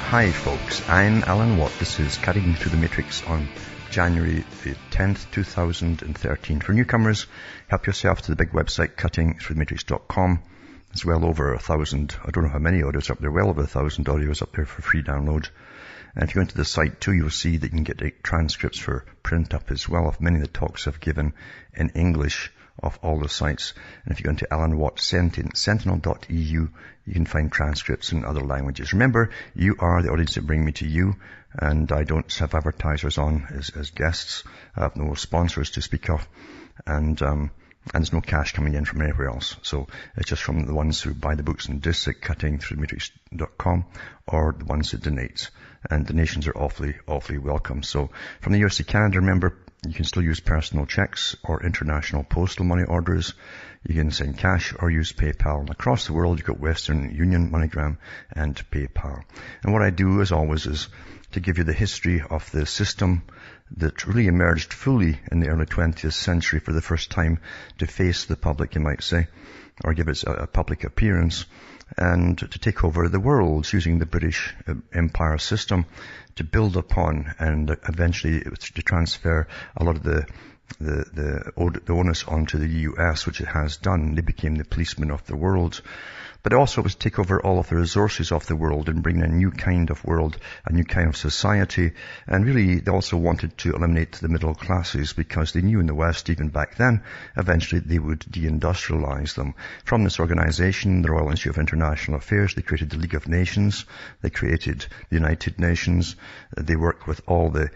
Hi folks, I'm Alan Watt. This is Cutting Through the Matrix on January the 10th, 2013. For newcomers, help yourself to the big website cuttingthroughthematrix.com. There's well over 1,000, I don't know how many audios up there, well over 1,000 audios up there for free download. And if you go into the site too, you'll see that you can get transcripts for print up as well of many of the talks I've given in English of all the sites. And if you go into Alan Watt Sentinel.eu, you can find transcripts in other languages. Remember, you are the audience that bring me to you, and I don't have advertisers on as guests. I have no sponsors to speak of, and there's no cash coming in from anywhere else. So it's just from the ones who buy the books and discs at cuttingthroughthematrix.com, or the ones that donate. And donations are awfully welcome. So from the US to Canada, remember, you can still use personal checks or international postal money orders. You can send cash or use PayPal. And across the world, you've got Western Union, MoneyGram, and PayPal. And what I do, as always, is to give you the history of the system that really emerged fully in the early 20th century for the first time to face the public, you might say, or give it a public appearance, and to take over the world using the British Empire system to build upon and eventually to transfer a lot of the onus onto the US, which it has done. They became the policemen of the world. But it also was to take over all of the resources of the world and bring a new kind of world, a new kind of society. And really, they also wanted to eliminate the middle classes because they knew in the West, even back then, eventually they would deindustrialize them. From this organization, the Royal Institute of International Affairs, they created the League of Nations. They created the United Nations. They work with all the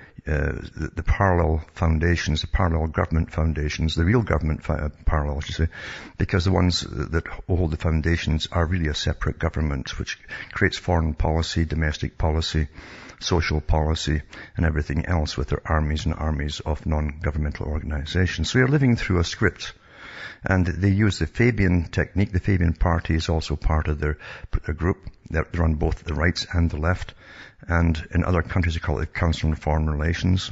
parallel foundations, the parallel government foundations, the real government parallel, I should say, because the ones that hold the foundations are really a separate government, which creates foreign policy, domestic policy, social policy, and everything else with their armies and armies of non-governmental organizations. So you're living through a script. And they use the Fabian technique. The Fabian party is also part of their group. They run both the right and the left. And in other countries, they call it the Council on Foreign Relations.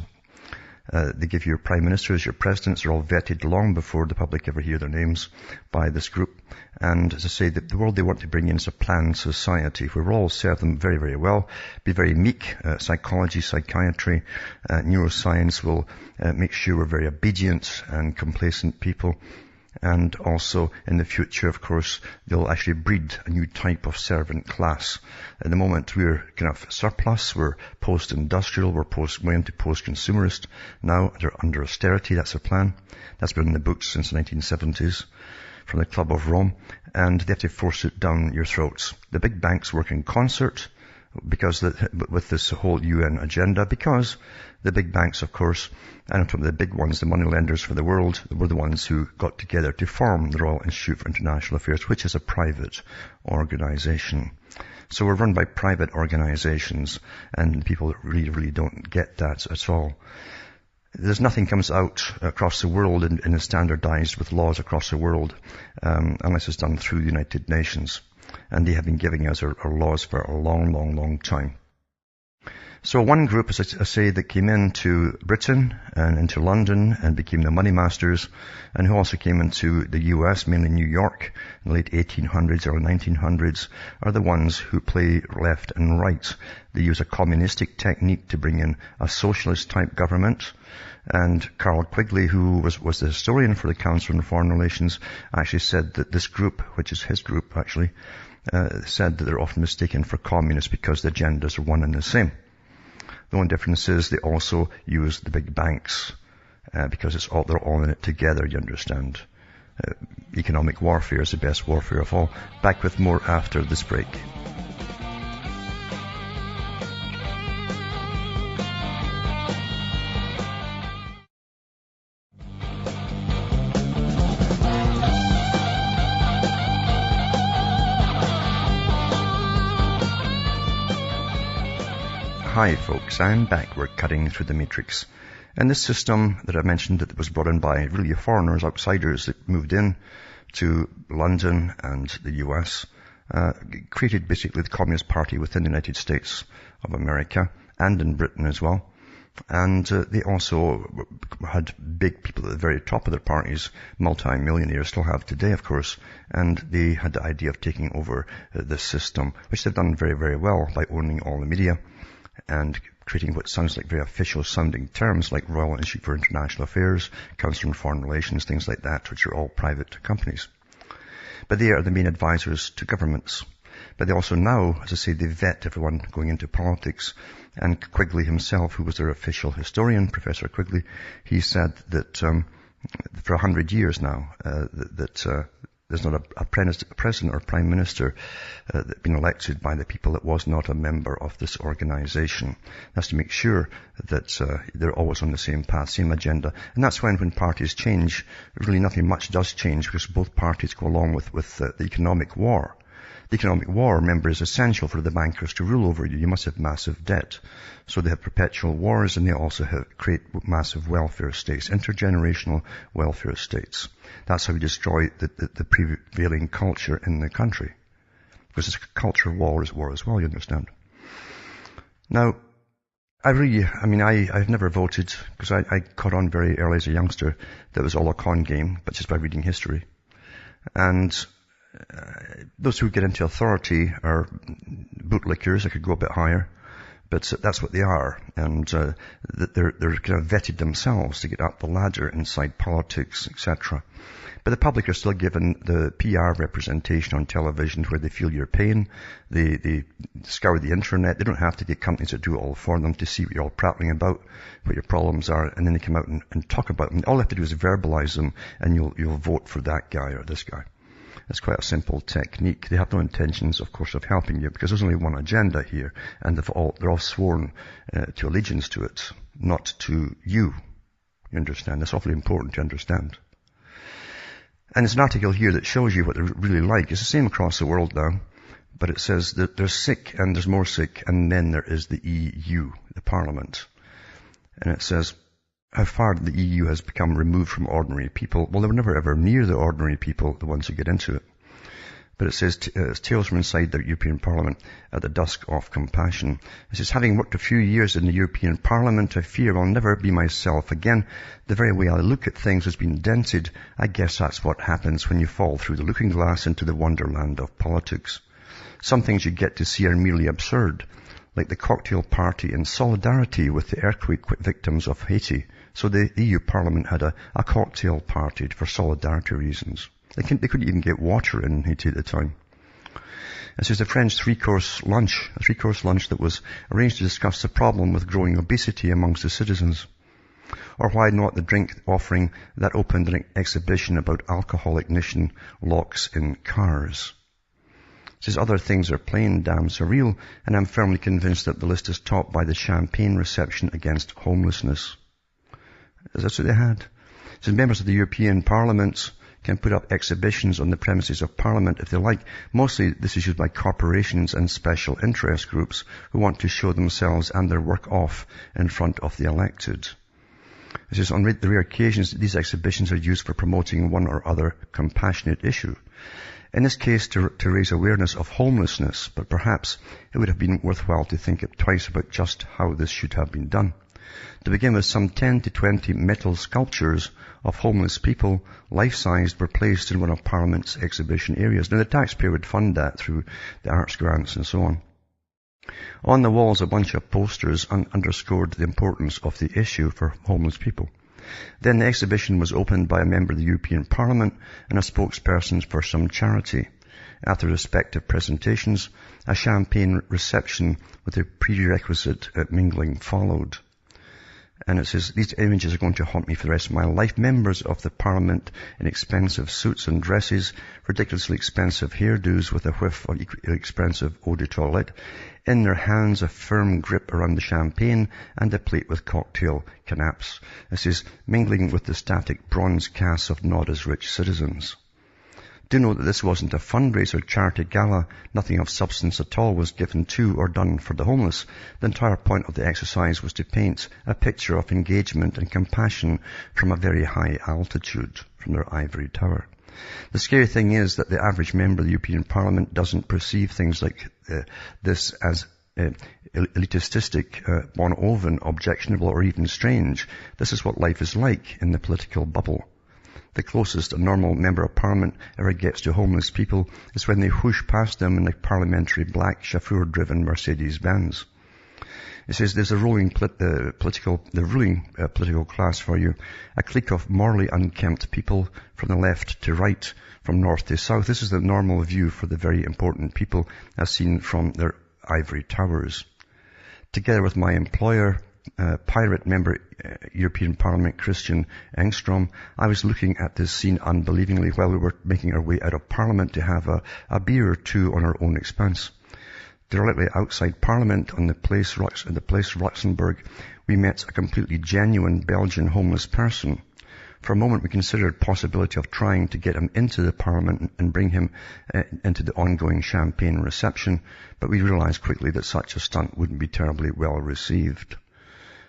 They give you your prime ministers, your presidents. They're all vetted long before the public ever hear their names by this group. And as I say, the world they want to bring in is a planned society where we'll all serve them very, very well, be very meek. Psychology, psychiatry, neuroscience will make sure we're very obedient and complacent people. And also, in the future, of course, they'll actually breed a new type of servant class. At the moment, we're kind of surplus, we're post-industrial, we're going into post-consumerist. Now, they're under austerity, that's their plan. That's been in the books since the 1970s, from the Club of Rome. And they have to force it down your throats. The big banks work in concert because with this whole UN agenda, because the big banks, of course, and from the big ones, the money lenders for the world, were the ones who got together to form the Royal Institute for International Affairs, which is a private organization. So we're run by private organizations, and people really don't get that at all. There's nothing comes out across the world in a standardized with laws across the world, unless it's done through the United Nations. And they have been giving us our laws for a long time. So one group, as I say, that came into Britain and into London and became the money masters, and who also came into the US, mainly New York, in the late 1800s, early 1900s, are the ones who play left and right. They use a communistic technique to bring in a socialist type government. And Carl Quigley, who was the historian for the Council on Foreign Relations, actually said that this group, which is his group actually, said that they're often mistaken for communists because the agendas are one and the same. The only difference is they also use the big banks, because they're all in it together, you understand. Economic warfare is the best warfare of all. Back with more after this break. Hi folks, I'm back. We're cutting through the matrix. And this system that I mentioned that was brought in by really foreigners, outsiders that moved in to London and the US, created basically the Communist Party within the United States of America and in Britain as well. And they also had big people at the very top of their parties, multi-millionaires, still have today, of course, and they had the idea of taking over this system, which they've done very, very well by owning all the media and creating what sounds like very official-sounding terms like Royal Institute for International Affairs, Council on Foreign Relations, things like that, which are all private companies. But they are the main advisors to governments. But they also now, as I say, they vet everyone going into politics. And Quigley himself, who was their official historian, Professor Quigley, he said that for 100 years now, there's not a president or prime minister that's been elected by the people that was not a member of this organization. That's to make sure that they're always on the same path, same agenda. And that's when parties change, really nothing much does change because both parties go along with the economic war. The economic war, remember, is essential for the bankers to rule over you. You must have massive debt. So they have perpetual wars, and they also create massive welfare states, intergenerational welfare states. That's how we destroy the prevailing culture in the country. Because it's a culture of war as well, you understand. Now, I've never voted, because I caught on very early as a youngster that it was all a con game, but just by reading history. And those who get into authority are bootlickers. I could go a bit higher, but that's what they are. And they're kind of vetted themselves to get up the ladder inside politics, etc. But the public are still given the PR representation on television where they feel your pain. They scour the internet. They don't have to get companies that do it all for them to see what you're all prattling about, what your problems are, and then they come out and talk about them. All they have to do is verbalize them, and you'll vote for that guy or this guy. It's quite a simple technique. They have no intentions, of course, of helping you because there's only one agenda here, and they're all sworn to allegiance to it, not to you. You understand? That's awfully important to understand. And there's an article here that shows you what they're really like. It's the same across the world now, but it says that there's sick and there's more sick, and then there is the EU, the Parliament. And it says how far the EU has become removed from ordinary people. Well, they were never ever near the ordinary people, the ones who get into it. But it says, tales from inside the European Parliament at the dusk of compassion. It says, having worked a few years in the European Parliament, I fear I'll never be myself again. The very way I look at things has been dented. I guess that's what happens when you fall through the looking glass into the wonderland of politics. Some things you get to see are merely absurd, like the cocktail party in solidarity with the earthquake victims of Haiti. So the EU Parliament had a cocktail party for solidarity reasons. They couldn't even get water in Haiti at the time. It says the French three-course lunch that was arranged to discuss the problem with growing obesity amongst the citizens. Or why not the drink offering that opened an exhibition about alcohol ignition locks in cars. It says other things are plain damn surreal, and I'm firmly convinced that the list is topped by the champagne reception against homelessness. That's what they had. It says members of the European Parliament can put up exhibitions on the premises of Parliament if they like. Mostly this is used by corporations and special interest groups who want to show themselves and their work off in front of the elected. It says on the rare occasions these exhibitions are used for promoting one or other compassionate issue. In this case to raise awareness of homelessness, but perhaps it would have been worthwhile to think twice about just how this should have been done. To begin with, some 10 to 20 metal sculptures of homeless people, life-sized, were placed in one of Parliament's exhibition areas. Now, the taxpayer would fund that through the arts grants and so on. On the walls, a bunch of posters underscored the importance of the issue for homeless people. Then the exhibition was opened by a member of the European Parliament and a spokesperson for some charity. After respective presentations, a champagne reception with a prerequisite mingling followed. And it says, these images are going to haunt me for the rest of my life. Members of the Parliament in expensive suits and dresses, ridiculously expensive hairdos with a whiff of expensive eau de toilette, in their hands a firm grip around the champagne and a plate with cocktail canapes. It says, mingling with the static bronze casts of not as rich citizens. Do note that this wasn't a fundraiser charity gala. Nothing of substance at all was given to or done for the homeless. The entire point of the exercise was to paint a picture of engagement and compassion from a very high altitude, from their ivory tower. The scary thing is that the average member of the European Parliament doesn't perceive things like this as elitistic, one-oven, objectionable, or even strange. This is what life is like in the political bubble. The closest a normal member of parliament ever gets to homeless people is when they whoosh past them in a parliamentary black chauffeur-driven Mercedes-Benz. It says there's a ruling political class for you, a clique of morally unkempt people from the left to right, from north to south. This is the normal view for the very important people as seen from their ivory towers. Together with my employer, pirate member, European Parliament Christian Engstrom, I was looking at this scene unbelievingly while we were making our way out of Parliament to have a beer or two on our own expense. Directly outside Parliament on the place Luxembourg, we met a completely genuine Belgian homeless person. For a moment we considered the possibility of trying to get him into the Parliament and bring him into the ongoing champagne reception, but we realized quickly that such a stunt wouldn't be terribly well received.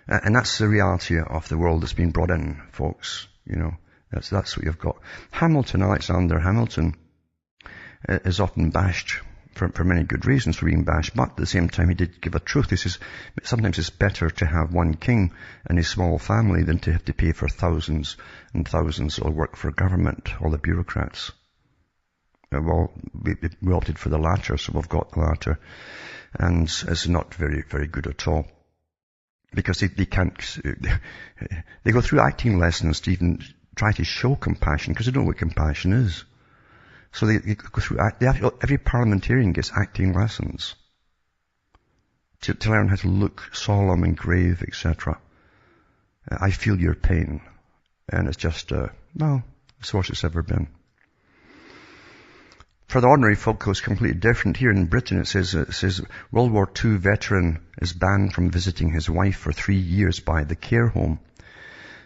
And that's the reality of the world that's been brought in, folks. You know, that's what you've got. Alexander Hamilton, is often bashed for many good reasons for being bashed, but at the same time he did give a truth. He says sometimes it's better to have one king and a small family than to have to pay for thousands and thousands or work for government, all the bureaucrats. Well, we opted for the latter, so we've got the latter, and it's not very, very good at all. Because they can't, they go through acting lessons to even try to show compassion, because they don't know what compassion is. So they go through, every parliamentarian gets acting lessons to learn how to look solemn and grave, etc. I feel your pain. And it's just, it's worse it's ever been. For the ordinary folk, it's completely different. Here in Britain, it says World War II veteran is banned from visiting his wife for 3 years by the care home.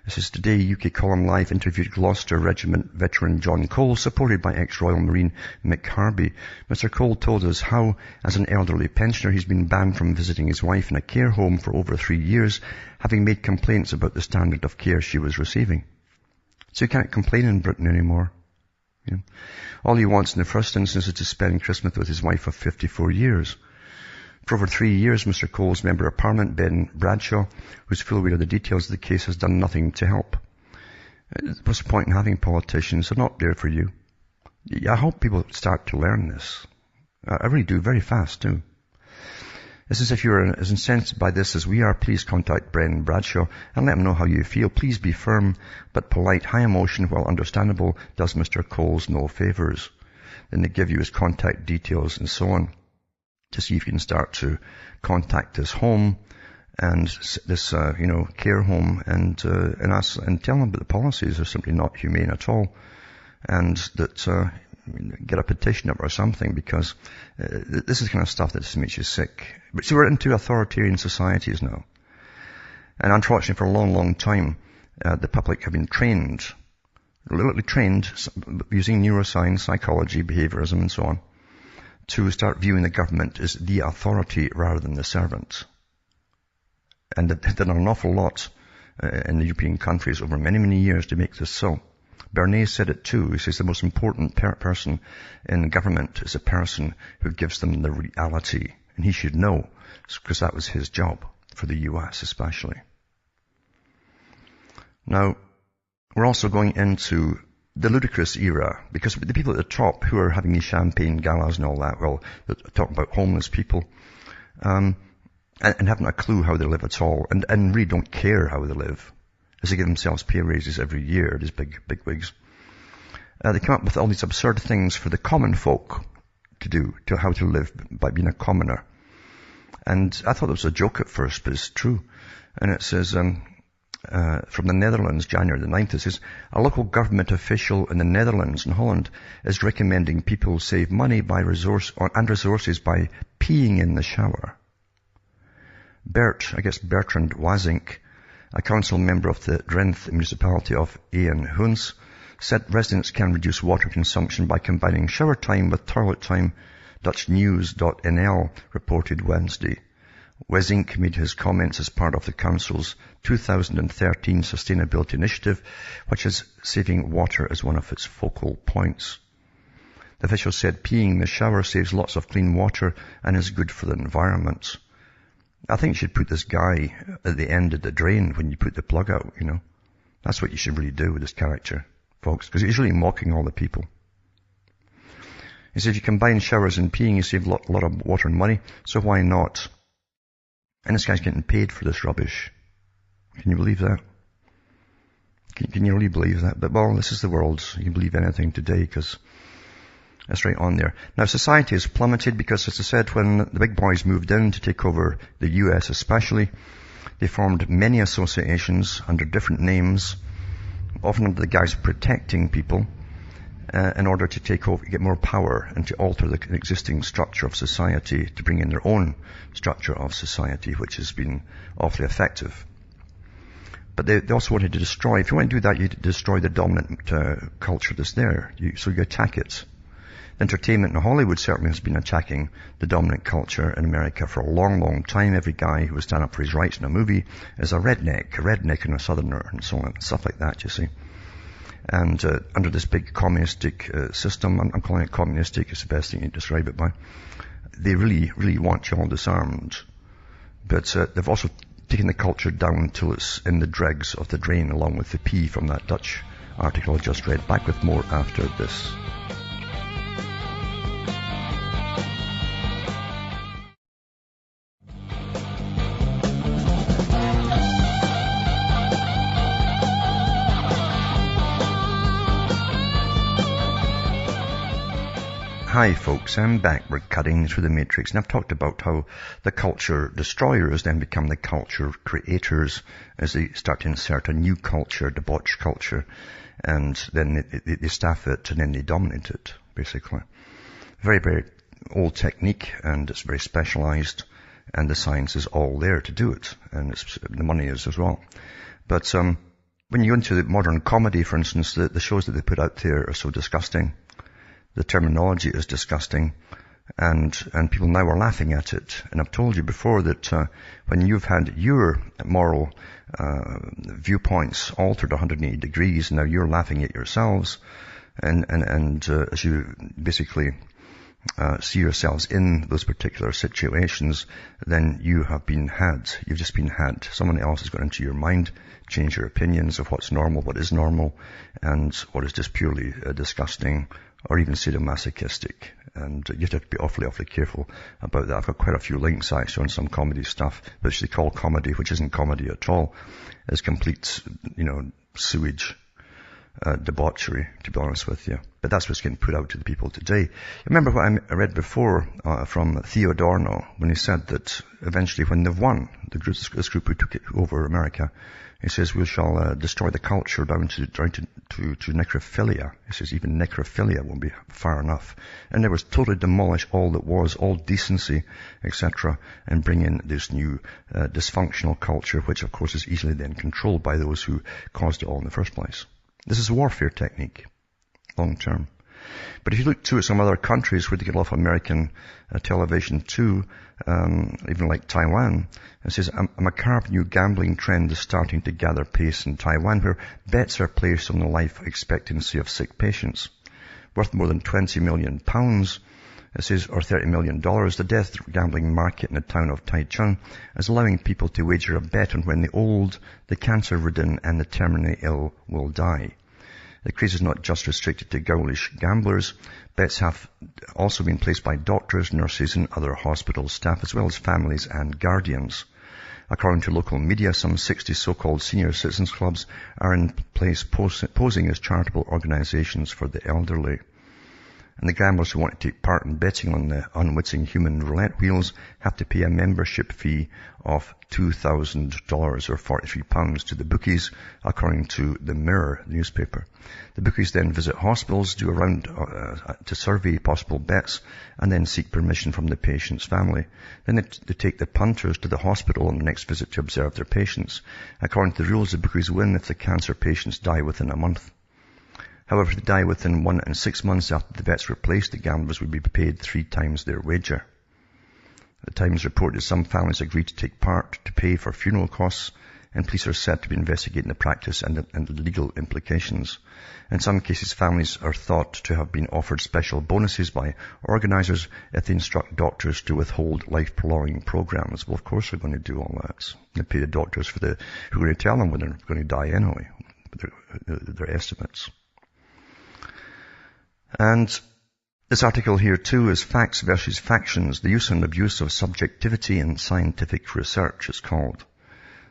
It says today, UK Column Live interviewed Gloucester Regiment veteran John Cole, supported by ex-Royal Marine Mick Harvey. Mr. Cole told us how, as an elderly pensioner, he's been banned from visiting his wife in a care home for over 3 years, having made complaints about the standard of care she was receiving. So you can't complain in Britain anymore. Yeah. All he wants in the first instance is to spend Christmas with his wife of 54 years. For over 3 years, Mr. Cole's Member of Parliament, Ben Bradshaw, who's fully aware of the details of the case, has done nothing to help. What's the point in having politicians? They're not there for you. I hope people start to learn this. I really do, very fast too. This is if you're as incensed by this as we are, please contact Ben Bradshaw and let him know how you feel. Please be firm, but polite. High emotion, while understandable, does Mr. Coles no favours. Then they give you his contact details and so on to see if you can start to contact his home and this, care home and tell them about the policies are simply not humane at all, and that, get a petition up or something, because this is the kind of stuff that just makes you sick. But see, we're into authoritarian societies now. And unfortunately, for a long, long time, the public have been trained, literally trained, using neuroscience, psychology, behaviorism, and so on, to start viewing the government as the authority rather than the servant. And they've done an awful lot in the European countries over many, many years to make this so. Bernays said it too. He says the most important person in government is a person who gives them the reality. And he should know, because that was his job, for the US especially. Now, we're also going into the ludicrous era, because the people at the top who are having these champagne galas and all that, well, they're talking about homeless people, and haven't a clue how they live at all, and really don't care how they live, as they give themselves pay raises every year, these big wigs. They come up with all these absurd things for the common folk to do, to how to live by being a commoner. And I thought it was a joke at first, but it's true. And it says, from the Netherlands, January the 9th, it says, a local government official in the Netherlands and Holland is recommending people save money and resources by peeing in the shower. Bertrand Wazink, a council member of the Drenthe municipality of Eemshaven, said residents can reduce water consumption by combining shower time with toilet time, Dutchnews.nl reported Wednesday. Wazink made his comments as part of the council's 2013 sustainability initiative, which has saving water as one of its focal points. The official said peeing in the shower saves lots of clean water and is good for the environment. I think you should put this guy at the end of the drain when you put the plug out, you know. That's what you should really do with this character, folks, because he's really mocking all the people. He says, if you combine showers and peeing, you save a lot of water and money, so why not? And this guy's getting paid for this rubbish. Can you believe that? Can you really believe that? But, well, this is the world. You can believe anything today because that's right on there. Now, society has plummeted because, as I said, when the big boys moved in to take over the US especially, they formed many associations under different names, often under the guise of protecting people, in order to take over, get more power and to alter the existing structure of society, to bring in their own structure of society, which has been awfully effective. But they also wanted to destroy, if you want to do that, you destroy the dominant culture that's there. So you attack it. Entertainment in Hollywood certainly has been attacking the dominant culture in America for a long, long time. Every guy who would stand up for his rights in a movie is a redneck and a southerner and so on, stuff like that, you see. And under this big communistic system, I'm calling it communistic, it's the best thing to describe it by, they really, really want you all disarmed. But they've also taken the culture down till it's in the dregs of the drain, along with the pee from that Dutch article I just read. Back with more after this. Hi folks, I'm back. We're cutting through the matrix, and I've talked about how the culture destroyers then become the culture creators as they start to insert a new culture, debauched culture, and then they staff it and then they dominate it, basically. Very, very old technique, and it's very specialized, and the science is all there to do it, and the money is as well. But when you go into the modern comedy, for instance, the shows that they put out there are so disgusting. The terminology is disgusting, and people now are laughing at it. And I've told you before that when you've had your moral viewpoints altered 180 degrees, now you're laughing at yourselves, and as you basically see yourselves in those particular situations, then you have been had. You've just been had. Someone else has got into your mind, changed your opinions of what's normal, what is normal, and what is just purely disgusting, or even sadomasochistic. And you have to be awfully, awfully careful about that. I've got quite a few links actually on some comedy stuff, which they call comedy, which isn't comedy at all. It's complete, sewage, debauchery, to be honest with you. But that's what's getting put out to the people today. Remember what I read before from Theo Adorno, when he said that eventually when they've won, this group who took it over America, he says, we shall destroy the culture down to necrophilia. He says even necrophilia won't be far enough. And they will totally demolish all that was, all decency, etc., and bring in this new dysfunctional culture, which of course is easily then controlled by those who caused it all in the first place. This is a warfare technique, long term. But if you look to some other countries where they get off American television too, even like Taiwan, it says a macabre new gambling trend is starting to gather pace in Taiwan, where bets are placed on the life expectancy of sick patients. Worth more than £20 million, it says, or $30 million, the death gambling market in the town of Taichung is allowing people to wager a bet on when the old, the cancer-ridden, and the terminally ill will die. The craze is not just restricted to ghoulish gamblers. Bets have also been placed by doctors, nurses, and other hospital staff, as well as families and guardians. According to local media, some 60 so-called senior citizens clubs are in place posing as charitable organizations for the elderly. And the gamblers who want to take part in betting on the unwitting human roulette wheels have to pay a membership fee of $2,000 or £43 to the bookies, according to the Mirror newspaper. The bookies then visit hospitals, do a round to survey possible bets, and then seek permission from the patient's family. Then they take the punters to the hospital on the next visit to observe their patients. According to the rules, the bookies win if the cancer patients die within a month. However, if they die within 1 and 6 months after the bets were placed, the gamblers would be paid 3 times their wager. The Times reported some families agreed to take part to pay for funeral costs and police are said to be investigating the practice and the legal implications. In some cases, families are thought to have been offered special bonuses by organizers if they instruct doctors to withhold life-prolonging programs. Well, of course they're going to do all that. They pay the doctors who are going to tell them when they're going to die anyway, their estimates. And this article here too is Facts versus Factions, the use and abuse of subjectivity in scientific research, it's called.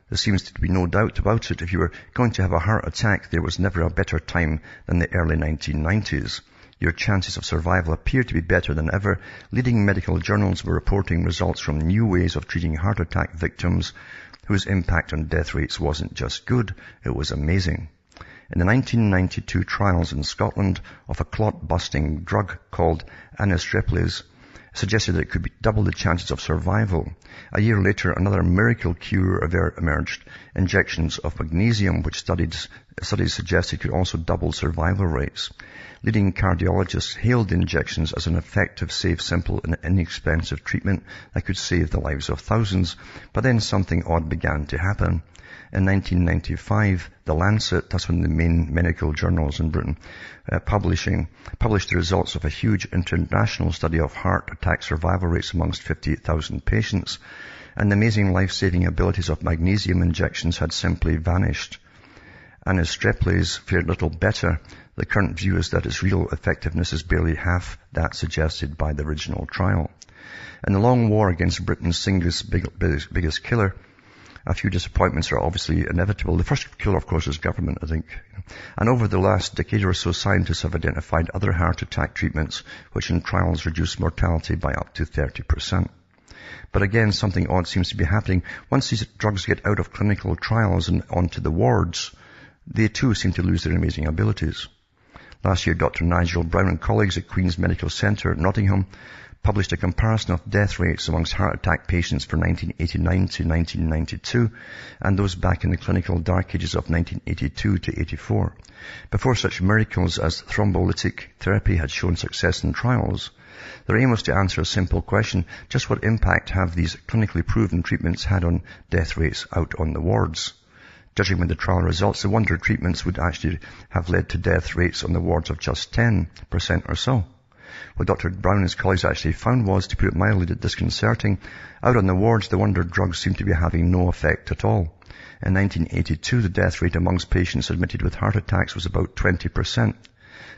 There seems to be no doubt about it. If you were going to have a heart attack, there was never a better time than the early 1990s. Your chances of survival appeared to be better than ever. Leading medical journals were reporting results from new ways of treating heart attack victims whose impact on death rates wasn't just good, it was amazing. In the 1992 trials in Scotland of a clot-busting drug called anastreples, suggested that it could double the chances of survival. A year later, another miracle cure emerged, injections of magnesium, which studies suggested could also double survival rates. Leading cardiologists hailed the injections as an effective, safe, simple, and inexpensive treatment that could save the lives of thousands. But then something odd began to happen. In 1995, The Lancet, that's one of the main medical journals in Britain, published the results of a huge international study of heart attack survival rates amongst 58,000 patients, and the amazing life-saving abilities of magnesium injections had simply vanished. Anastreples fared little better. The current view is that its real effectiveness is barely half that suggested by the original trial. In the long war against Britain's single biggest killer, a few disappointments are obviously inevitable. The first killer, of course, is government, I think. And over the last decade or so, scientists have identified other heart attack treatments, which in trials reduce mortality by up to 30%. But again, something odd seems to be happening. Once these drugs get out of clinical trials and onto the wards, they too seem to lose their amazing abilities. Last year, Dr. Nigel Brown and colleagues at Queen's Medical Centre, Nottingham, published a comparison of death rates amongst heart attack patients for 1989 to 1992 and those back in the clinical dark ages of 1982 to 84. Before such miracles as thrombolytic therapy had shown success in trials, their aim was to answer a simple question: just what impact have these clinically proven treatments had on death rates out on the wards? Judging by the trial results, the wonder treatments would actually have led to death rates on the wards of just 10% or so. What Dr. Brown and his colleagues actually found was, to put it mildly, disconcerting. Out on the wards, the wonder drugs seemed to be having no effect at all. In 1982, the death rate amongst patients admitted with heart attacks was about 20%.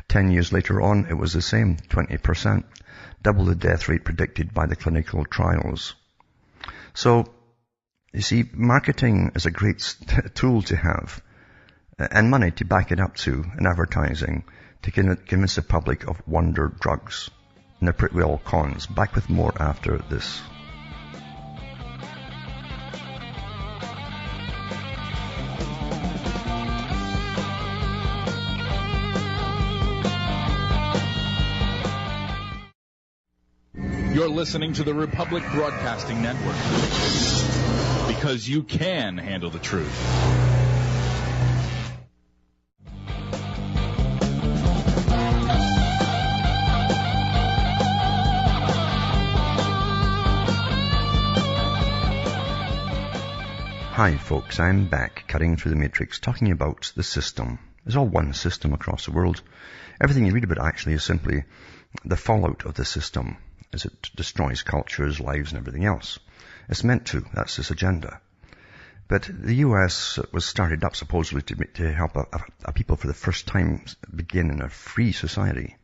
10 years later on, it was the same, 20%. Double the death rate predicted by the clinical trials. So, you see, marketing is a great tool to have, and money to back it up to, and advertising, to convince the public of wonder drugs. And they're pretty well cons. Back with more after this. You're listening to the Republic Broadcasting Network, because you can handle the truth. Hi folks, I'm back, cutting through the matrix, talking about the system. There's all one system across the world. Everything you read about actually is simply the fallout of the system, as it destroys cultures, lives, and everything else. It's meant to. That's this agenda. But the US was started up supposedly to help a people for the first time begin in a free society.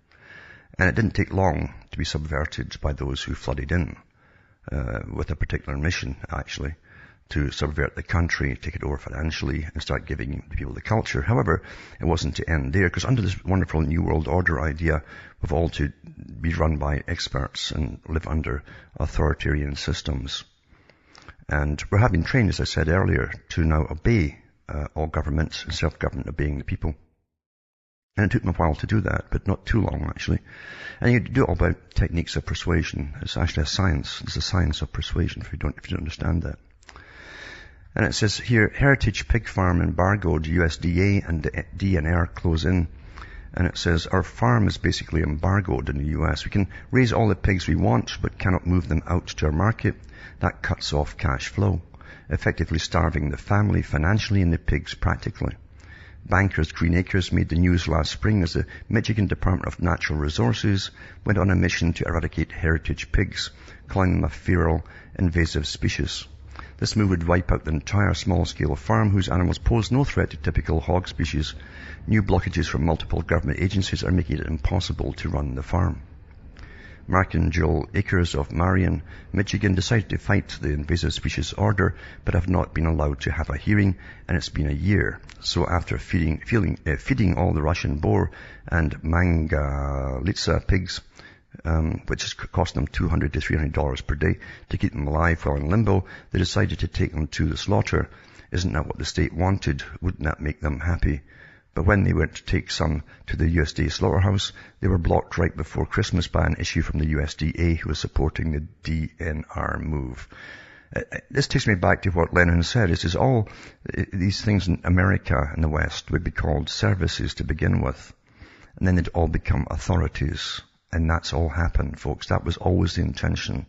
And it didn't take long to be subverted by those who flooded in with a particular mission, actually, to subvert the country, take it over financially, and start giving the people the culture. However, it wasn't to end there, because under this wonderful New World Order idea, we've all to be run by experts and live under authoritarian systems. And we're having trained, as I said earlier, to now obey all governments and self-government, obeying the people. And it took me a while to do that, but not too long, actually. And you do it all by techniques of persuasion. It's actually a science. It's a science of persuasion, if you don't understand that. And it says here, Heritage Pig Farm embargoed, USDA and DNR close in. And it says, our farm is basically embargoed in the US. We can raise all the pigs we want, but cannot move them out to our market. That cuts off cash flow. effectively starving the family financially and the pigs practically. Bankers Green Acres made the news last spring as the Michigan Department of Natural Resources went on a mission to eradicate heritage pigs, calling them a feral, invasive species. This move would wipe out the entire small-scale farm whose animals pose no threat to typical hog species. New blockages from multiple government agencies are making it impossible to run the farm. Mark and Joel Akers of Marion, Michigan, decided to fight the invasive species order, but have not been allowed to have a hearing, and it's been a year. So after feeding all the Russian boar and Mangalitsa pigs, which has cost them $200 to $300 per day to keep them alive while in limbo, they decided to take them to the slaughter. Isn't that what the state wanted? Wouldn't that make them happy? But when they went to take some to the USDA slaughterhouse, they were blocked right before Christmas by an issue from the USDA, who was supporting the DNR move. This takes me back to what Lenin said. It says all these things in America and the West would be called services to begin with, and then they'd all become authorities. And that's all happened, folks. That was always the intention.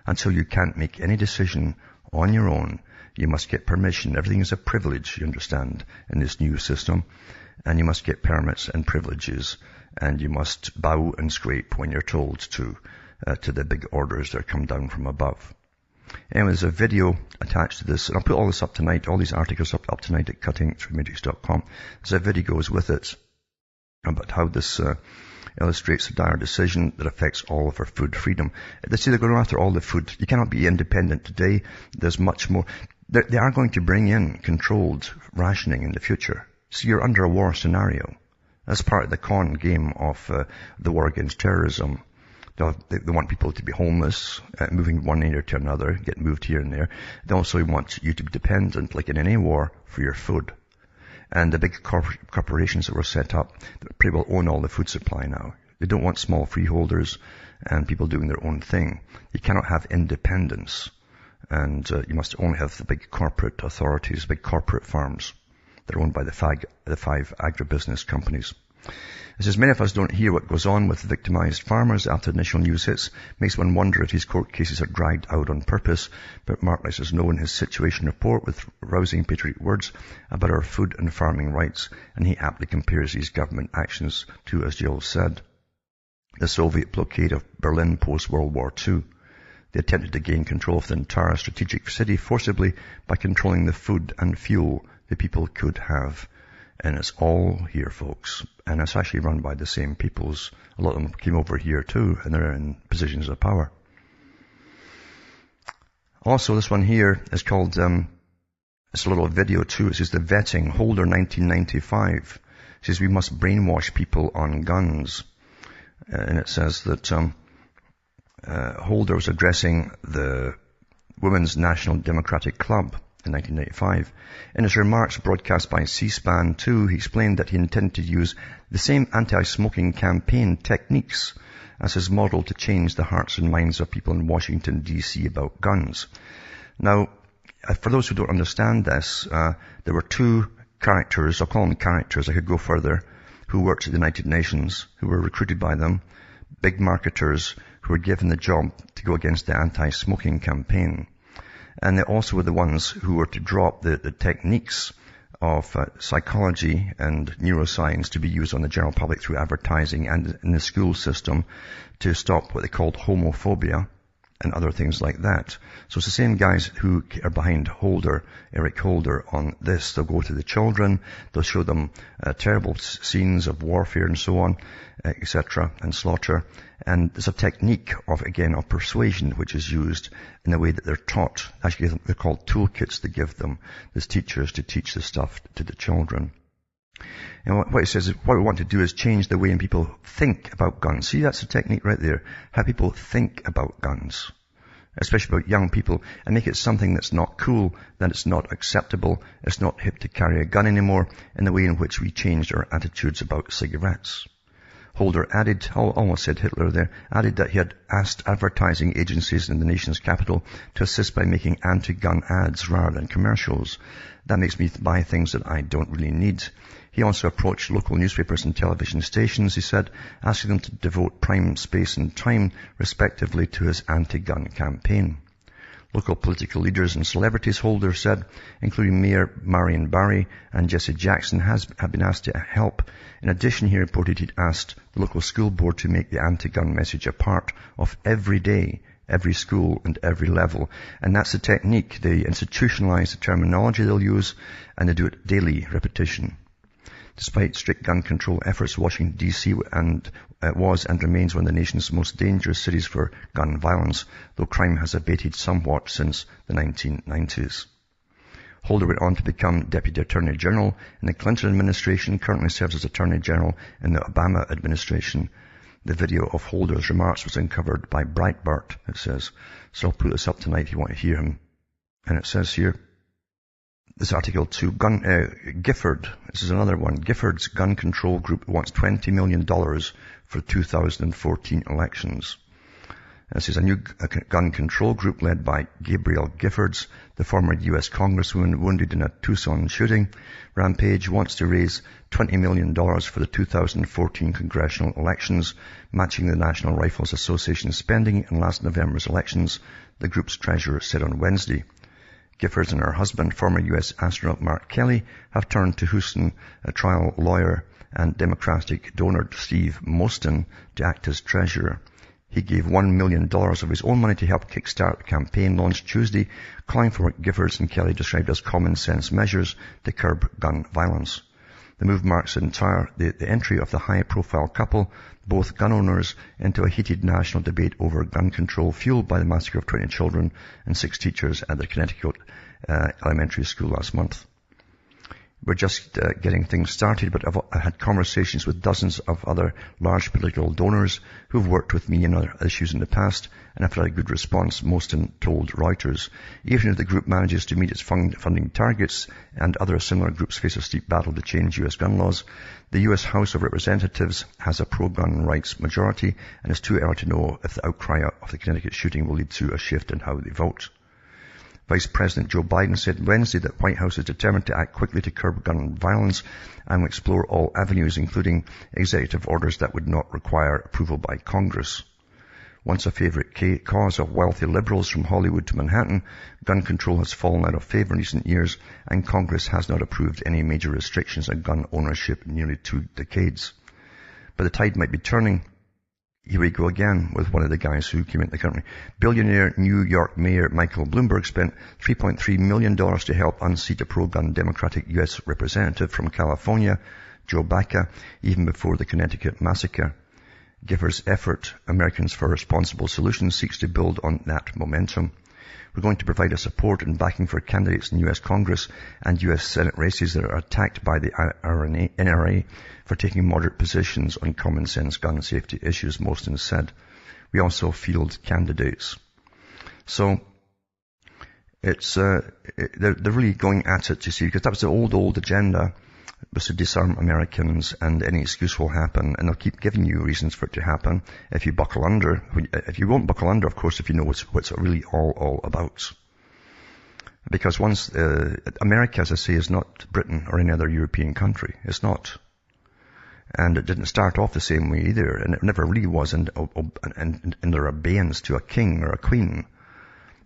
Until you can't make any decision on your own, you must get permission. Everything is a privilege, you understand, in this new system. And you must get permits and privileges. And you must bow and scrape when you're told to the big orders that come down from above. Anyway, there's a video attached to this. And I'll put all this up tonight, all these articles up tonight at cuttingthroughmatrix.com. There's a video goes with it about how this illustrates a dire decision that affects all of our food freedom. They say they're going after all the food. You cannot be independent today. There's much more. They are going to bring in controlled rationing in the future. So you're under a war scenario. That's part of the con game of the war against terrorism. They want people to be homeless, moving one area to another, get moved here and there. They also want you to be dependent, like in any war, for your food. And the big corporations that were set up pretty well own all the food supply now. They don't want small freeholders and people doing their own thing. You cannot have independence. And you must only have the big corporate authorities, big corporate farms that are owned by the five agribusiness companies. It says, many of us don't hear what goes on with victimized farmers after initial news hits. Makes one wonder if these court cases are dragged out on purpose. But Mark lets us know in his situation report with rousing patriotic words about our food and farming rights. And he aptly compares these government actions to, as Jill said, the Soviet blockade of Berlin post-World War II. They attempted to gain control of the entire strategic city forcibly by controlling the food and fuel the people could have. And it's all here, folks. And it's actually run by the same peoples. A lot of them came over here too, and they're in positions of power. Also, this one here is called, it's a little video too. It says the vetting, Holder 1995. It says we must brainwash people on guns. And it says that Holder was addressing the Women's National Democratic Club in 1995. In his remarks broadcast by C-SPAN 2, he explained that he intended to use the same anti-smoking campaign techniques as his model to change the hearts and minds of people in Washington, D.C. about guns. Now, for those who don't understand this, there were two characters, I'll call them characters, I could go further, who worked at the United Nations, who were recruited by them, big marketers who were given the job to go against the anti-smoking campaign. And they also were the ones who were to drop the techniques of psychology and neuroscience to be used on the general public through advertising and in the school system to stop what they called homophobia and other things like that. So it's the same guys who are behind Holder, Eric Holder, on this. They'll go to the children, they'll show them terrible scenes of warfare and so on, etc., and slaughter. And there's a technique of persuasion which is used in the way that they're taught. Actually, they're called toolkits they give them as teachers to teach this stuff to the children. And what it says is what we want to do is change the way people think about guns. See, that's the technique right there. How people think about guns, especially about young people, and make it something that's not cool, that it's not acceptable, it's not hip to carry a gun anymore, in the way in which we changed our attitudes about cigarettes. Holder added, almost said Hitler there, added that he had asked advertising agencies in the nation's capital to assist by making anti-gun ads rather than commercials. That makes me buy things that I don't really need. He also approached local newspapers and television stations, he said, asking them to devote prime space and time, respectively, to his anti-gun campaign. Local political leaders and celebrities, Holder said, including Mayor Marion Barry and Jesse Jackson, have been asked to help. In addition, he reported he'd asked the local school board to make the anti-gun message a part of every day, every school and every level. And that's the technique. They institutionalize the terminology they'll use, and they do it daily, repetition. Despite strict gun control efforts, Washington, D.C. was and remains one of the nation's most dangerous cities for gun violence, though crime has abated somewhat since the 1990s. Holder went on to become Deputy Attorney General in the Clinton administration, currently serves as Attorney General in the Obama administration. The video of Holder's remarks was uncovered by Breitbart, it says. So I'll put this up tonight if you want to hear him. And it says here, this article too, Gifford, this is another one. Gifford's gun control group wants $20 million for 2014 elections. This is a new gun control group led by Gabrielle Giffords, the former U.S. Congresswoman wounded in a Tucson shooting rampage, wants to raise $20 million for the 2014 congressional elections, matching the National Rifles Association spending in last November's elections, the group's treasurer said on Wednesday. Giffords and her husband, former U.S. astronaut Mark Kelly, have turned to Houston, a trial lawyer, and Democratic donor Steve Moston to act as treasurer. He gave $1 million of his own money to help kickstart the campaign launched Tuesday, calling for what Giffords and Kelly described as common sense measures to curb gun violence. The move marks the entry of the high-profile couple, both gun owners, into a heated national debate over gun control fueled by the massacre of 20 children and 6 teachers at the Connecticut elementary school last month. We're just getting things started, but I've had conversations with dozens of other large political donors who've worked with me on other issues in the past, and I've had a good response, Moston told Reuters. Even if the group manages to meet its funding targets and other similar groups face a steep battle to change U.S. gun laws, the U.S. House of Representatives has a pro-gun rights majority, and it's too early to know if the outcry of the Connecticut shooting will lead to a shift in how they vote. Vice President Joe Biden said Wednesday that White House is determined to act quickly to curb gun violence and will explore all avenues, including executive orders that would not require approval by Congress. Once a favorite cause of wealthy liberals from Hollywood to Manhattan, gun control has fallen out of favor in recent years, and Congress has not approved any major restrictions on gun ownership in nearly 2 decades. But the tide might be turning. Here we go again with one of the guys who came into the country. Billionaire New York Mayor Michael Bloomberg spent $3.3 million to help unseat a pro-gun Democratic U.S. representative from California, Joe Baca, even before the Connecticut massacre. Giffords' effort, Americans for Responsible Solutions, seeks to build on that momentum. We're going to provide a support and backing for candidates in U.S. Congress and U.S. Senate races that are attacked by the NRA for taking moderate positions on common sense gun safety issues, Moston said. We also field candidates. So it's they're really going at it, you see, because that was the old agenda, was to disarm Americans, and any excuse will happen, and they'll keep giving you reasons for it to happen if you buckle under. If you won't buckle under, of course, if you know what's really all about. Because once America, as I say, is not Britain or any other European country. It's not. And it didn't start off the same way either, and it never really was in their abeyance to a king or a queen.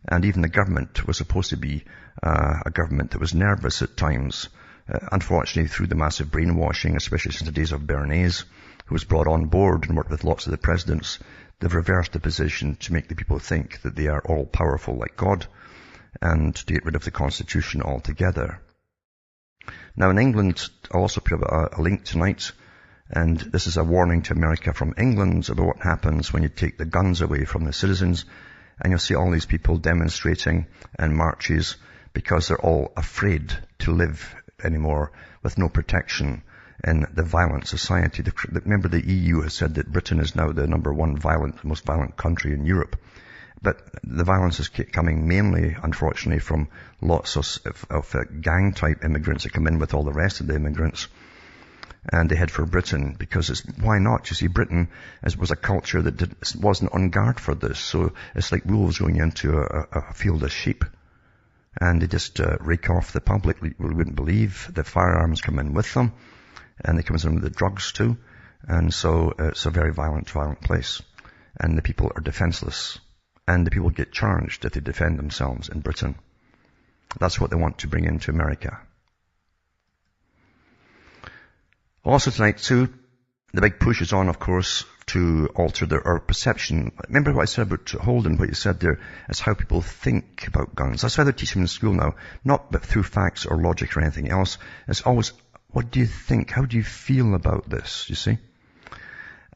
And even the government was supposed to be a government that was nervous at times. Unfortunately, through the massive brainwashing, especially since the days of Bernays, who was brought on board and worked with lots of the presidents, they've reversed the position to make the people think that they are all powerful like God, and to get rid of the Constitution altogether. Now in England, I'll also put up a link tonight, and this is a warning to America from England about what happens when you take the guns away from the citizens, and you'll see all these people demonstrating and marches because they're all afraid to live anymore with no protection in the violent society. Remember, the EU has said that Britain is now the number one most violent country in Europe. But the violence is coming mainly, unfortunately, from lots of gang-type immigrants that come in with all the rest of the immigrants. And they head for Britain because why not? You see, Britain was a culture that wasn't on guard for this. So it's like wolves going into a field of sheep. And they just rake off the public. We wouldn't believe the firearms come in with them. And they come in with the drugs too. And so it's a very violent place. And the people are defenseless. and the people get charged if they defend themselves in Britain. That's what they want to bring into America. Also tonight too, the big push is on, of course, to alter our perception. Remember what I said about Holden, what you said there, is how people think about guns. That's why they teach them in school now, not but through facts or logic or anything else. It's always, what do you think? How do you feel about this, you see?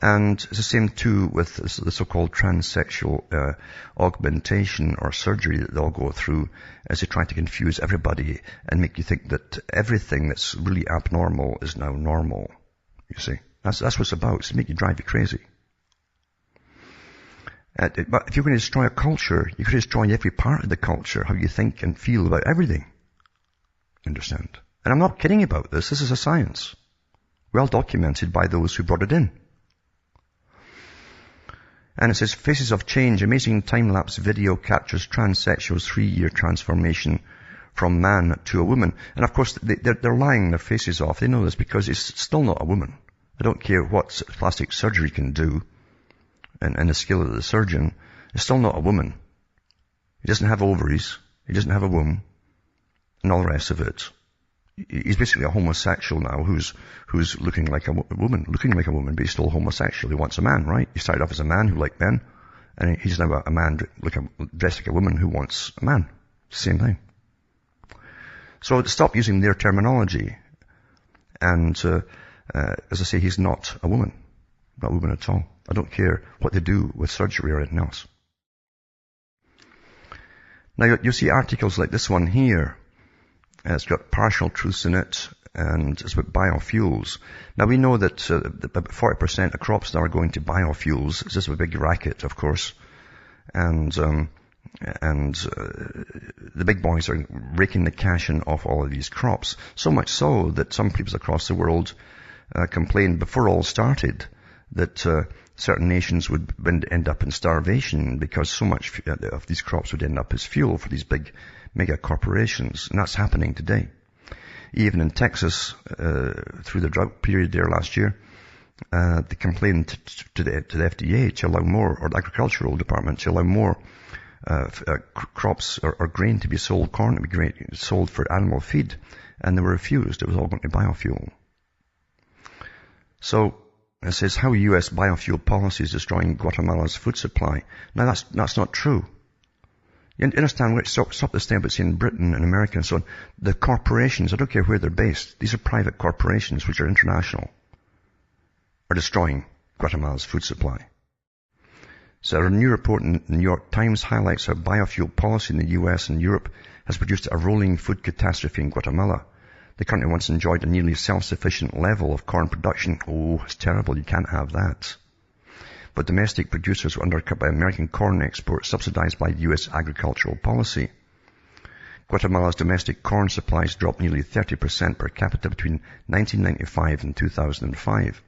And it's the same too with the so-called transsexual augmentation or surgery that they'll go through as they try to confuse everybody and make you think that everything that's really abnormal is now normal, you see. That's what it's about. It's to make you drive you crazy. But if you're going to destroy a culture, you could destroy every part of the culture, how you think and feel about everything. Understand? And I'm not kidding about this. This is a science. Well documented by those who brought it in. And it says, Faces of Change, amazing time-lapse video captures transsexuals' 3-year transformation from man to a woman. And of course, they're lying their faces off. They know this because it's still not a woman. I don't care what plastic surgery can do and the skill of the surgeon. It's still not a woman. He doesn't have ovaries. He doesn't have a womb. And all the rest of it. He's basically a homosexual now who's looking like a woman, but he's still homosexual. He wants a man, right? He started off as a man who liked men, and he's now a man dressed like a woman who wants a man. Same thing. So stop using their terminology. And as I say, he's not a woman. Not a woman at all. I don't care what they do with surgery or anything else. Now, you'll see articles like this one here. It's got partial truths in it, and it's about biofuels. Now, we know that about 40% of crops now are going to biofuels. It's just a big racket, of course. And the big boys are raking the cash in off all of these crops. So much so that some people across the world complained before all started that certain nations would end up in starvation because so much of these crops would end up as fuel for these big mega corporations. And that's happening today. Even in Texas, through the drought period there last year, they complained to the FDA to allow more, or the agricultural department to allow more crops or grain to be sold, corn to be sold for animal feed. And they were refused. It was all going to biofuel. So it says how U.S. biofuel policy is destroying Guatemala's food supply. Now that's not true. You understand, stop this thing about saying Britain and America and so on. The corporations, I don't care where they're based, these are private corporations which are international, are destroying Guatemala's food supply. So a new report in the New York Times highlights how biofuel policy in the US and Europe has produced a rolling food catastrophe in Guatemala. The country once enjoyed a nearly self-sufficient level of corn production. Oh, it's terrible, you can't have that. But domestic producers were undercut by American corn exports subsidized by U.S. agricultural policy. Guatemala's domestic corn supplies dropped nearly 30% per capita between 1995 and 2005.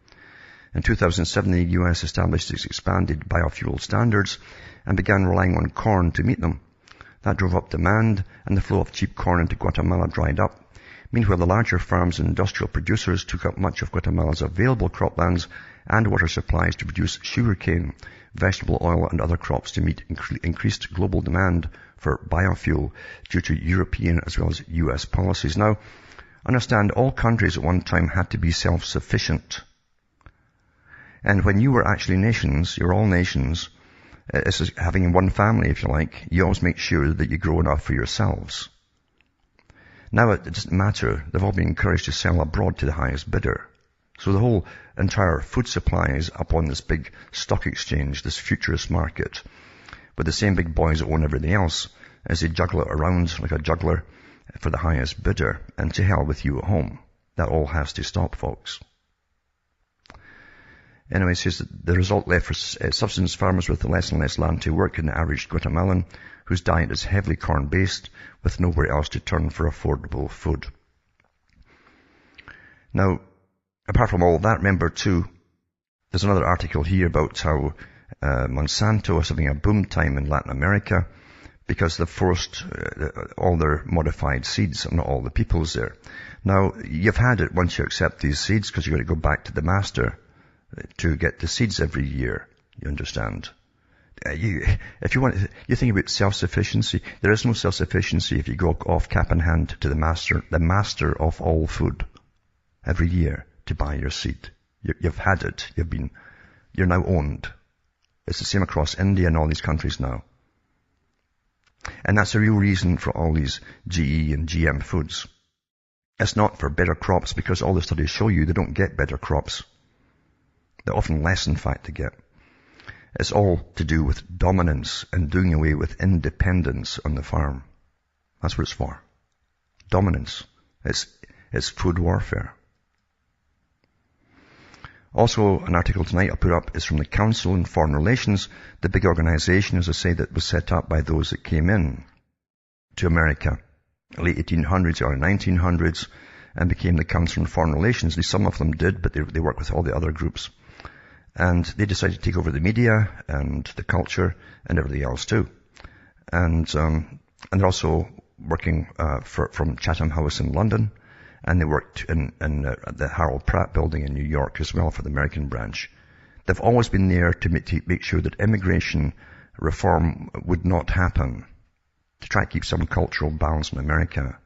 In 2007, the U.S. established its expanded biofuel standards and began relying on corn to meet them. That drove up demand, and the flow of cheap corn into Guatemala dried up. Meanwhile, the larger farms and industrial producers took up much of Guatemala's available croplands and water supplies to produce sugarcane, vegetable oil, and other crops to meet increased global demand for biofuel due to European as well as U.S. policies. Now, understand, all countries at one time had to be self-sufficient. And when you were actually nations, you're all nations, this is having one family, if you like, you always make sure that you grow enough for yourselves. Now it doesn't matter. They've all been encouraged to sell abroad to the highest bidder. So the whole entire food supply is up on this big stock exchange, this futurist market, with the same big boys that own everything else as they juggle it around like a juggler for the highest bidder. And to hell with you at home. That all has to stop, folks. Anyway, it says that the result left for subsistence farmers with less and less land to work than the average Guatemalan, whose diet is heavily corn-based, with nowhere else to turn for affordable food. Now, apart from all that, remember too, there's another article here about how Monsanto is having a boom time in Latin America because they've forced all their modified seeds, not all the peoples there. Now, you've had it once you accept these seeds because you've got to go back to the master to get the seeds every year, you understand. if you want, you think about self-sufficiency. There is no self-sufficiency if you go off cap in hand to the master of all food every year to buy your seed. You've had it. You're now owned. It's the same across India and all these countries now. And that's the real reason for all these GE and GM foods. It's not for better crops, because all the studies show you they don't get better crops. They're often less, in fact, to get. It's all to do with dominance and doing away with independence on the farm. That's what it's for. Dominance. It's food warfare. Also, an article tonight I'll put up is from the Council on Foreign Relations, the big organization, as I say, that was set up by those that came in to America, late 1800s, early 1900s, and became the Council on Foreign Relations. Some of them did, but they worked with all the other groups. And they decided to take over the media and the culture and everything else too. And they're also working from Chatham House in London. And they worked in the Harold Pratt building in New York as well for the American branch. They've always been there to make sure that immigration reform would not happen, to try to keep some cultural balance in America.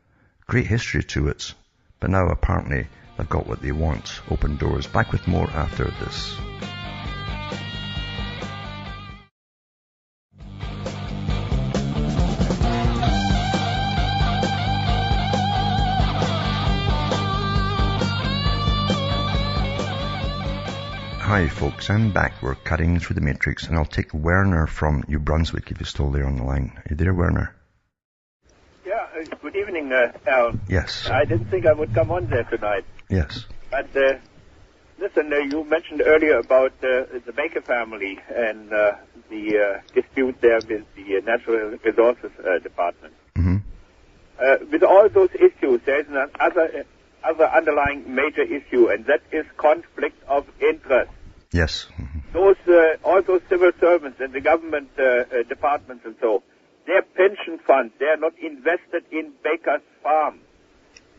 Great history to it. But now apparently they've got what they want. Open doors. Back with more after this. Hi folks, I'm back. We're cutting through the matrix, and I'll take Werner from New Brunswick if you're still there on the line. Are you there, Werner? Yeah, good evening, Al. Yes. I didn't think I would come on there tonight. Yes. But listen, you mentioned earlier about the Baker family and the dispute there with the Natural Resources Department. Mm-hmm. With all those issues, there is another underlying major issue, and that is conflict of interest. Yes. Mm-hmm. All those civil servants and the government departments and so, their pension funds, they are not invested in Baker's farm.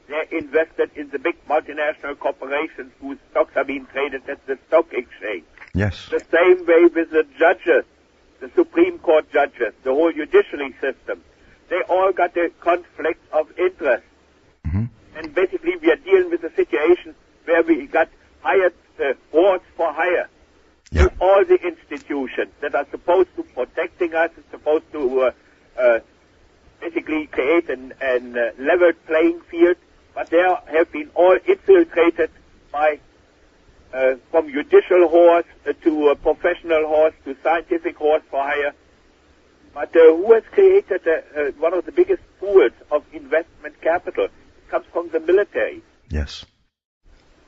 They're invested in the big multinational corporations whose stocks are being traded at the stock exchange. Yes. The same way with the judges, the Supreme Court judges, the whole judiciary system. They all got a conflict of interest. Mm-hmm. And basically we are dealing with a situation where we got hired boards for hire. Yeah. To all the institutions that are supposed to protecting us, supposed to basically create an level playing field, but they have been all infiltrated by from judicial horse to professional horse to scientific horse for hire. But who has created one of the biggest pools of investment capital? It comes from the military. Yes.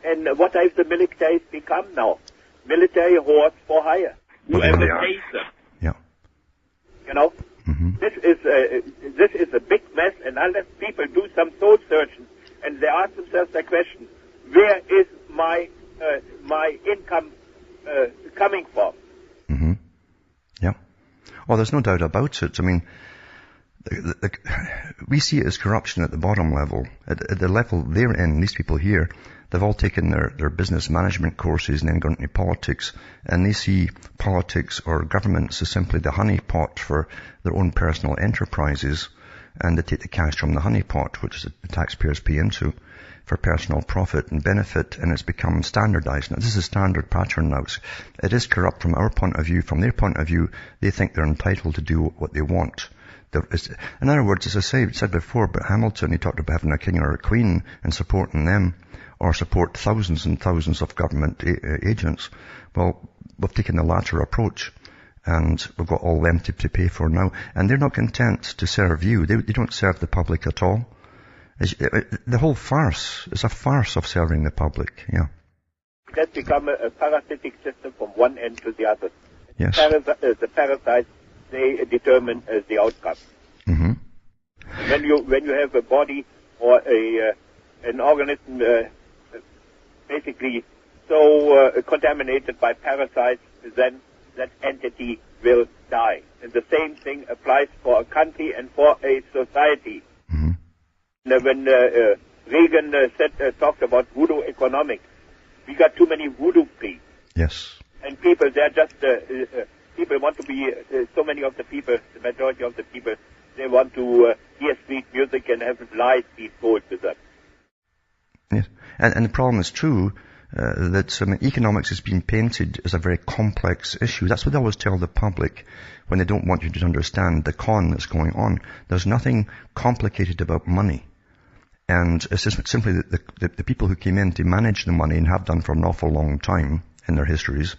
And what has the military become now? Military horse for hire. Whoever pays them. Yeah. You know? Mm-hmm. This is a big mess, and unless people do some soul searching and they ask themselves the question, where is my income coming from? Mm-hmm. Yeah. Well, there's no doubt about it. I mean, we see it as corruption at the bottom level. At the level they're in, these people here, they've all taken their business management courses and then gone into politics, and they see politics or governments as simply the honeypot for their own personal enterprises, and they take the cash from the honeypot, which the taxpayers pay into, for personal profit and benefit, and it's become standardized. Now, this is a standard pattern now. It is corrupt from our point of view. From their point of view, they think they're entitled to do what they want. In other words, as I said before, but Hamilton, he talked about having a king or a queen and supporting them, or support thousands and thousands of government agents. Well, we've taken the latter approach, and we've got all them to pay for now. And they're not content to serve you. They don't serve the public at all. The whole farce is a farce of serving the public, yeah. It has become a parasitic system from one end to the other. Yes. The parasites, they determine the outcome. Mm-hmm. When you have a body or an organism basically so contaminated by parasites, then that entity will die. And the same thing applies for a country and for a society. Mm-hmm. When Reagan talked about voodoo economics, we got too many voodoo priests. Yes. And people, they're just people want to be, so many of the people, the majority of the people, they want to hear sweet music and have lies being told to them. Yes, and the problem is true, that economics is being painted as a very complex issue. That's what they always tell the public when they don't want you to understand the con that's going on. There's nothing complicated about money. And it's just simply that the people who came in to manage the money and have done for an awful long time in their histories,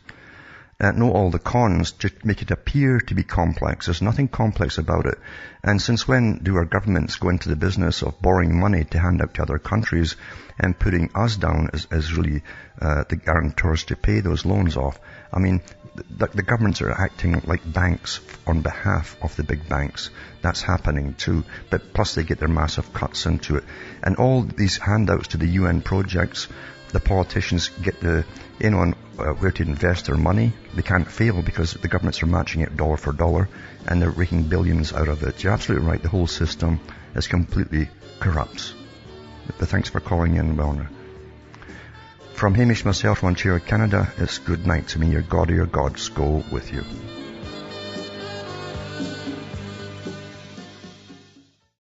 know all the cons to make it appear to be complex. There's nothing complex about it. And since when do our governments go into the business of borrowing money to hand out to other countries and putting us down as really the guarantors to pay those loans off? I mean, the governments are acting like banks on behalf of the big banks. That's happening too. But plus they get their massive cuts into it. And all these handouts to the UN projects, the politicians get in on where to invest their money. They can't fail because the governments are matching it dollar for dollar and they're raking billions out of it. You're absolutely right. The whole system is completely corrupt. But thanks for calling in, Wellner. From Hamish myself from Ontario, Canada, it's good night to me. Your God or your gods go with you.